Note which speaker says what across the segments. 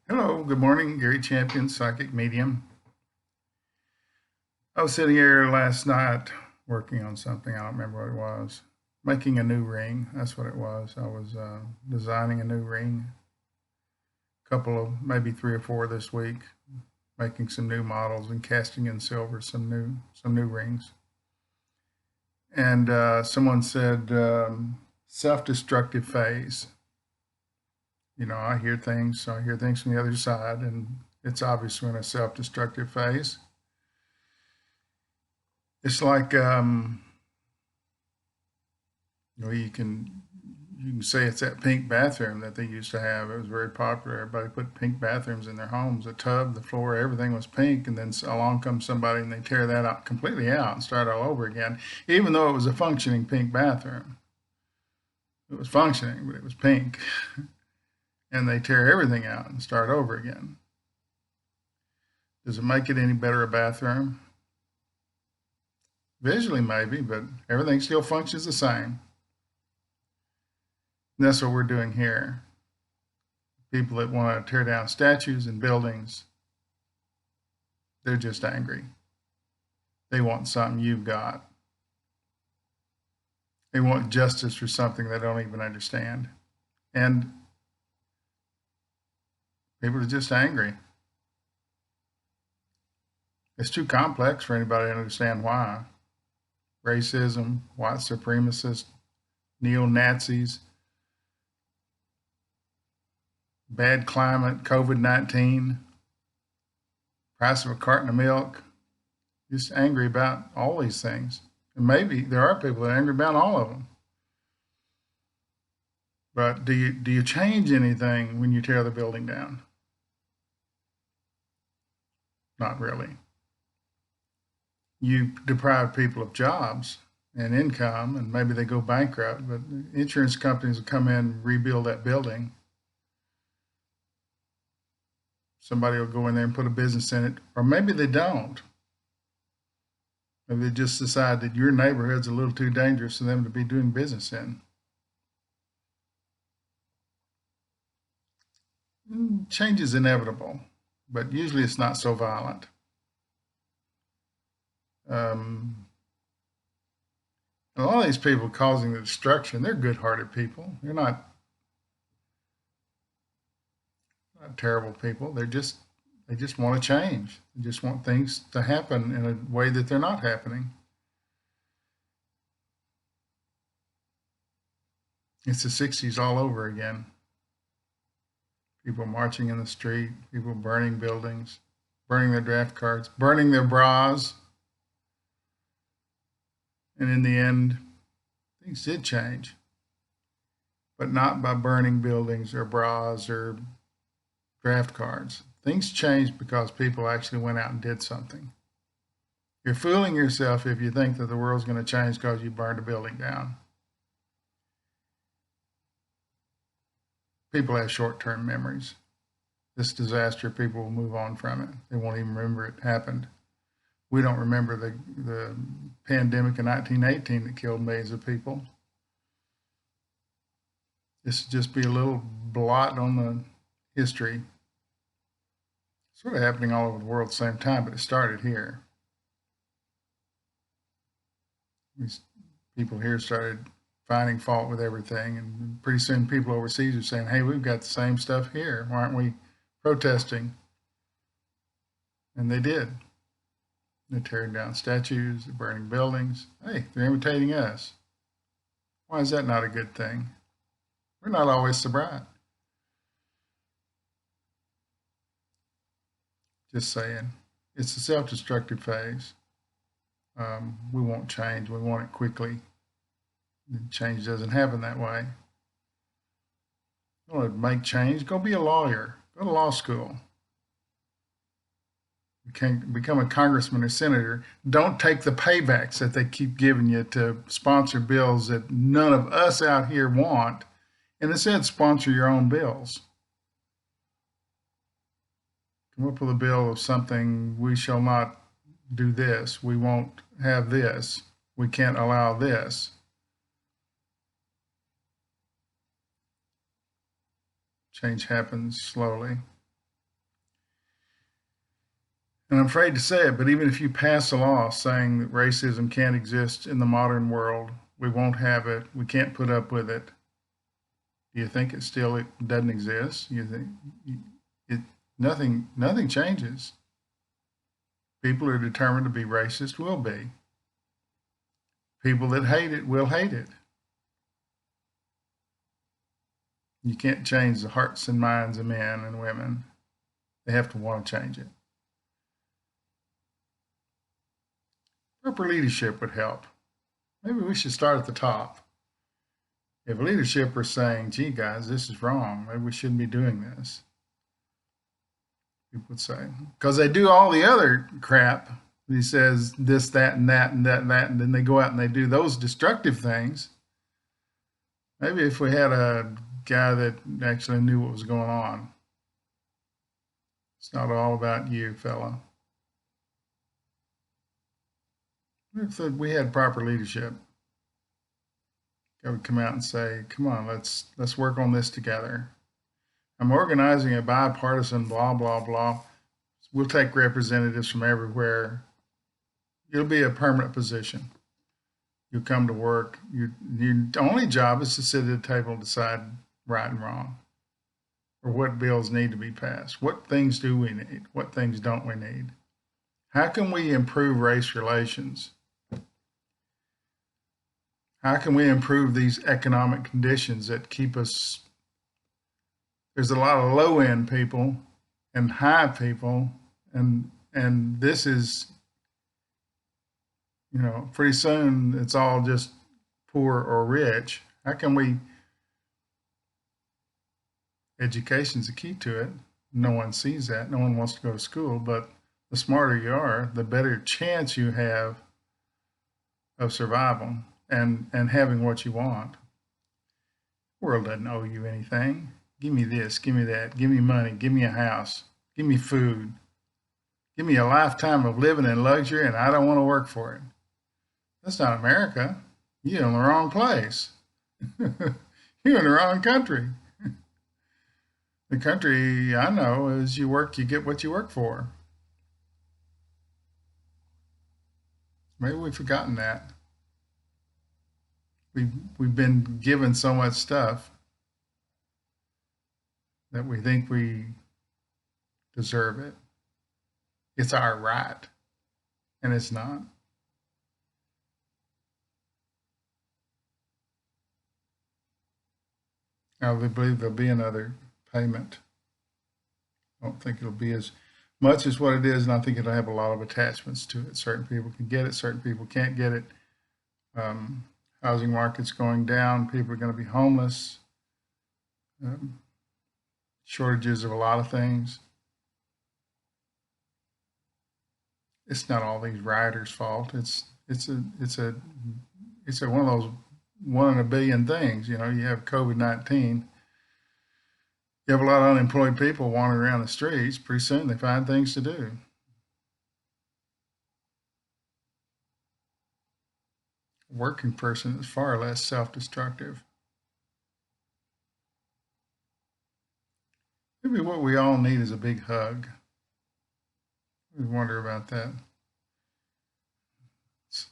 Speaker 1: Hello, good morning. Gary Champion, psychic medium. I was sitting here last night working on something. I don't remember what it was. Making a new ring. That's what it was. I was designing a new ring. A couple of, maybe three or four this week. Making some new models and casting in silver some new rings. And someone said self-destructive phase. I hear things. So I hear things from the other side, and it's obvious we're in a self-destructive phase. It's like you can say it's that pink bathroom that they used to have. It was very popular. Everybody put pink bathrooms in their homes. The tub, the floor, everything was pink. And then along comes somebody and they tear that out completely out and start all over again. Even though it was a functioning pink bathroom, it was functioning, but it was pink. And they tear everything out and start over again. Does it make it any better a bathroom? Visually, maybe, but everything still functions the same. And that's what we're doing here. People that want to tear down statues and buildings, they're just angry. They want something you've got. They want justice for something they don't even understand. And people are just angry. It's too complex for anybody to understand why. Racism, white supremacists, neo-Nazis, bad climate, COVID-19, price of a carton of milk, just angry about all these things. And maybe there are people that are angry about all of them. But do you change anything when you tear the building down? Not really. You deprive people of jobs and income, and maybe they go bankrupt, but insurance companies will come in and rebuild that building. Somebody will go in there and put a business in it, or maybe they don't. Maybe they just decide that your neighborhood's a little too dangerous for them to be doing business in. Change is inevitable, but usually it's not so violent. Um, a lot of these people causing the destruction, they're good-hearted people. They're not terrible people. They just want to change. They just want things to happen in a way that they're not happening. It's the 60s all over again. People marching in the street, people burning buildings, burning their draft cards, burning their bras. And in the end, things did change, but not by burning buildings or bras or draft cards. Things changed because people actually went out and did something. You're fooling yourself if you think that the world's going to change because you burned a building down. People have short term memories. This disaster, people will move on from it. They won't even remember it happened. We don't remember the pandemic in 1918 that killed millions of people. This would just be a little blot on the history. Sort of happening all over the world at the same time, but it started here. These people here started finding fault with everything, and pretty soon people overseas are saying, hey, we've got the same stuff here. Why aren't we protesting? And they did. They're tearing down statues, they're burning buildings. Hey, they're imitating us. Why is that not a good thing? We're not always so bright. Just saying. It's a self-destructive phase. We want change. We want it quickly. Change doesn't happen that way. You want to make change? Go be a lawyer. Go to law school. You can become a congressman or senator. Don't take the paybacks that they keep giving you to sponsor bills that none of us out here want. And instead, sponsor your own bills. Come up with a bill of something. We shall not do this. We won't have this. We can't allow this. Change happens slowly. And I'm afraid to say it, but even if you pass a law saying that racism can't exist in the modern world, we won't have it, we can't put up with it, do you think it doesn't exist? You think it nothing changes. People who are determined to be racist will be. People that hate it will hate it. You can't change the hearts and minds of men and women. They have to want to change it. Proper leadership would help. Maybe we should start at the top. If leadership were saying, gee, guys, this is wrong, maybe we shouldn't be doing this, people would say. Because they do all the other crap. He says this, that, and that, and that, and that, and then they go out and they do those destructive things. Maybe if we had a guy that actually knew what was going on. It's not all about you, fella. If we had proper leadership, I would come out and say, come on, let's work on this together. I'm organizing a bipartisan blah, blah, blah. We'll take representatives from everywhere. It'll be a permanent position. You'll come to work. Your only job is to sit at a table and decide right and wrong, or what bills need to be passed. What things do we need? What things don't we need? How can we improve race relations? How can we improve these economic conditions that keep us? There's a lot of low-end people and high people, and this is, pretty soon it's all just poor or rich. How can we? Education's the key to it. No one sees that. No one wants to go to school, but the smarter you are, the better chance you have of survival and having what you want. The world doesn't owe you anything. Give me this, give me that, give me money, give me a house, give me food, give me a lifetime of living in luxury, and I don't want to work for it. That's not America. You're in the wrong place. You're in the wrong country. The country I know is you work, you get what you work for. Maybe we've forgotten that. We've been given so much stuff that we think we deserve it. It's our right, and it's not. I believe there'll be another payment. I don't think it'll be as much as what it is, and I think it'll have a lot of attachments to it. Certain people can get it, certain people can't get it. Housing market's going down, people are going to be homeless, shortages of a lot of things. It's not all these rioters' fault. It's one of those 1 in a billion things. You have COVID-19. You have a lot of unemployed people wandering around the streets. Pretty soon they find things to do. A working person is far less self-destructive. Maybe what we all need is a big hug. We wonder about that. It's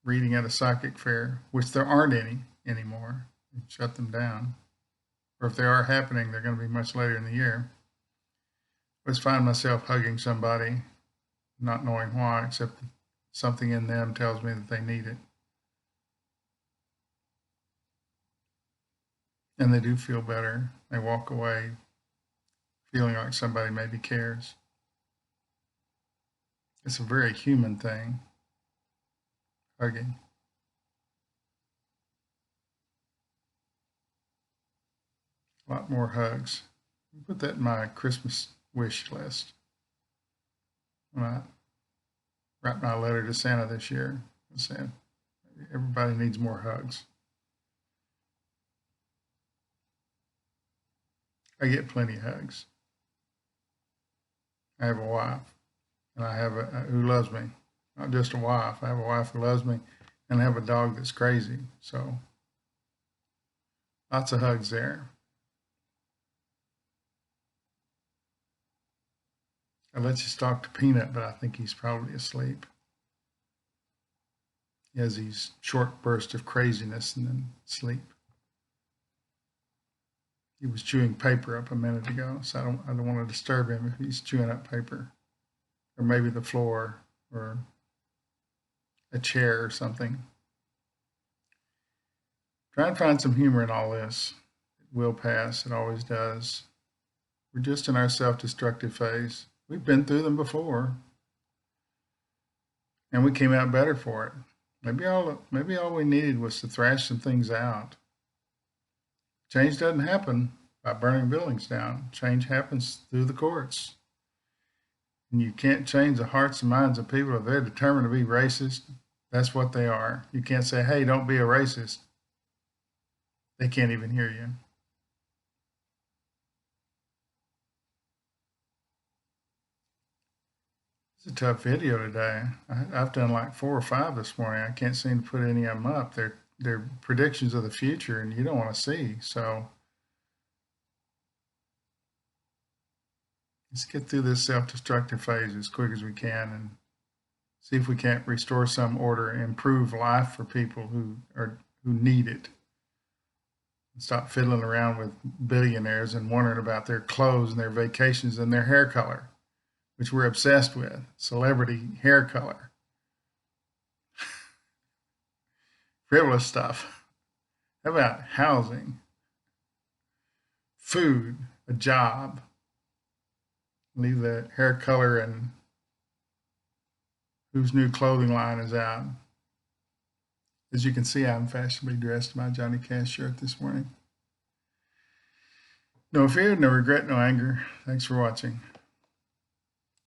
Speaker 1: reading at a psychic fair, which there aren't any anymore. They shut them down. Or if they are happening, they're going to be much later in the year. I always find myself hugging somebody, not knowing why, except that something in them tells me that they need it. And they do feel better. They walk away feeling like somebody maybe cares. It's a very human thing, hugging. A lot more hugs. Put that in my Christmas wish list when I write my letter to Santa this year. I'm saying everybody needs more hugs. I get plenty of hugs. I have a wife, and I have who loves me. Not just a wife. I have a wife who loves me, and I have a dog that's crazy. So lots of hugs there. I let you talk to Peanut, but I think he's probably asleep. He has these short bursts of craziness and then sleep. He was chewing paper up a minute ago, so I don't want to disturb him if he's chewing up paper, or maybe the floor, or a chair or something. Try and find some humor in all this. It will pass. It always does. We're just in our self-destructive phase. We've been through them before, and we came out better for it. Maybe all we needed was to thrash some things out. Change doesn't happen by burning buildings down. Change happens through the courts. And you can't change the hearts and minds of people if they're determined to be racist. That's what they are. You can't say, hey, don't be a racist. They can't even hear you. It's a tough video today. I've done like 4 or 5 this morning. I can't seem to put any of them up. They're predictions of the future, and you don't want to see. So let's get through this self-destructive phase as quick as we can and see if we can't restore some order and improve life for people who need it. Stop fiddling around with billionaires and wondering about their clothes and their vacations and their hair color, which we're obsessed with. Celebrity hair color. Frivolous stuff. How about housing, food, a job? Leave the hair color and whose new clothing line is out. As you can see, I'm fashionably dressed in my Johnny Cash shirt this morning. No fear, no regret, no anger. Thanks for watching.